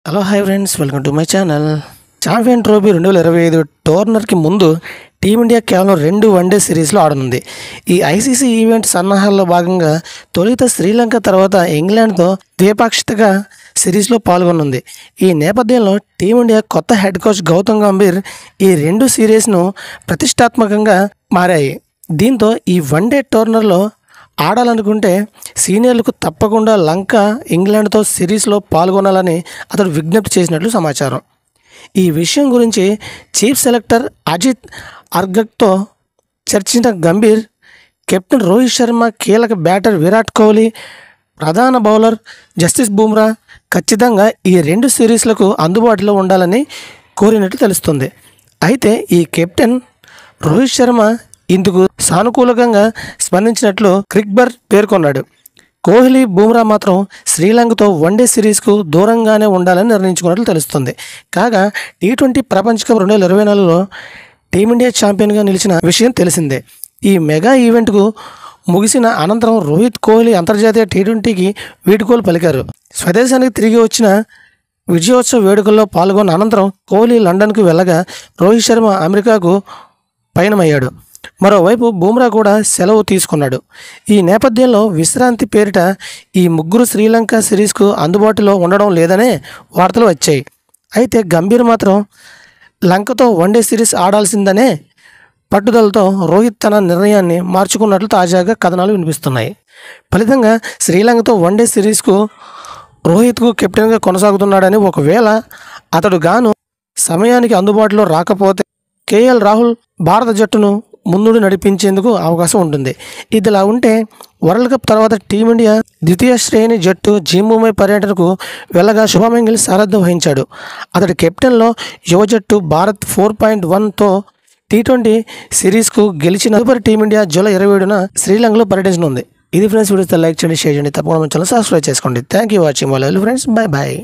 Hello hi friends, welcome to my channel. Champion trophy 2025 టోర్నర్కి ముందు team India కేవలం 2 one day సిరీస్లో ఆడనుంది. ఈ ఐసీసీ ఈవెంట్ సన్నాహాల్లో భాగంగా తొలుత శ్రీలంక తర్వాత ఇంగ్లాండ్తో ద్వైపాక్షిక సిరీస్లో పాల్గొనుంది. ఈ నేపథ్యంలో టీమిండియా కొత్త హెడ్ కోచ్ గౌతమ్ గంభీర్ ఈ 2 సిరీస్ను ప్రతిష్టాత్మకంగా మారాయి. దీంతో ఈ వన్డే టోర్నర్లో ఆడాలనుకుంటే సీనియర్లకు తప్పకుండా లంక, ఇంగ్లాండ్తో సిరీస్లో పాల్గొనాలని అతడు విజ్ఞప్తి చేసినట్లు సమాచారం. ఈ విషయం గురించి చీఫ్ సెలెక్టర్ అజిత్ అర్గక్తో చర్చించిన గంభీర్, కెప్టెన్ రోహిత్ శర్మ, కీలక బ్యాటర్ విరాట్ కోహ్లీ, ప్రధాన బౌలర్ జస్ప్రీత్ బుమ్రా ఖచ్చితంగా ఈ 2 సిరీస్లకు అందుబాటులో ఉండాలని కోరినట్టు తెలుస్తుంది. అయితే ఈ కెప్టెన్ రోహిత్ శర్మ ఇందుకు సానుకూలంగా స్పందించినట్లు క్రిక్బర్ పేర్కొన్నాడు. కోహ్లీ, బుమ్రా మాత్రం శ్రీలంకతో వన్డే సిరీస్కు దూరంగానే ఉండాలని నిర్ణయించుకున్నట్లు తెలుస్తుంది. కాగా T20 ప్రపంచ కప్ 2024లో టీమిండియా ఛాంపియన్గా నిలిచిన విషయం తెలిసిందే. ఈ మెగా ఈవెంట్కు ముగిసిన అనంతరం రోహిత్, కోహ్లీ అంతర్జాతీయ T20కి వీడ్కోలు పలికారు. స్వదేశానికి తిరిగి వచ్చిన విజయోత్సవ వేడుకల్లో పాల్గొన్న అనంతరం కోహ్లీ లండన్కు వెళ్ళగా రోహిత్ శర్మ అమెరికాకు పయనమయ్యాడు. మరోవైపు బుమ్రా కూడా సెలవు తీసుకున్నాడు. ఈ నేపథ్యంలో విశ్రాంతి పేరిట ఈ ముగ్గురు శ్రీలంక సిరీస్కు అందుబాటులో ఉండడం లేదనే వార్తలు వచ్చాయి. అయితే గంభీర్ మాత్రం లంకతో వన్డే సిరీస్ ఆడాల్సిందనే పట్టుదలతో రోహిత్ తన నిర్ణయాన్ని మార్చుకున్నట్లు తాజాగా కథనాలు వినిపిస్తున్నాయి. ఫలితంగా శ్రీలంకతో వన్డే సిరీస్కు రోహిత్కు కెప్టెన్గా కొనసాగుతున్నాడని, ఒకవేళ అతడు గాను సమయానికి అందుబాటులో రాకపోతే కేఎల్ రాహుల్ భారత జట్టును ముందుడు నడిపించేందుకు అవకాశం ఉంటుంది. ఇదిలా ఉంటే వరల్డ్ కప్ తర్వాత టీమిండియా ద్వితీయ శ్రేణి జట్టు జింబాబ్వే పర్యటనకు వెళ్ళగా శుభమన్ గిల్ సారథ్యం వహించాడు. అతడి కెప్టెన్లో యువ జట్టు భారత్ 4.1తో T20 సిరీస్కు గెలిచిన తదుపరి టీమిండియా జూలై 27న శ్రీలంకలో పర్యటించనుంది. ఇది ఫ్రెండ్స్, వీడియోతో లైక్ చేయండి, షేర్ చేయండి, తప్పకుండా మన ఛానల్ సబ్స్క్రైబ్ చేసుకోండి. Thank you watching all friends. Bye bye.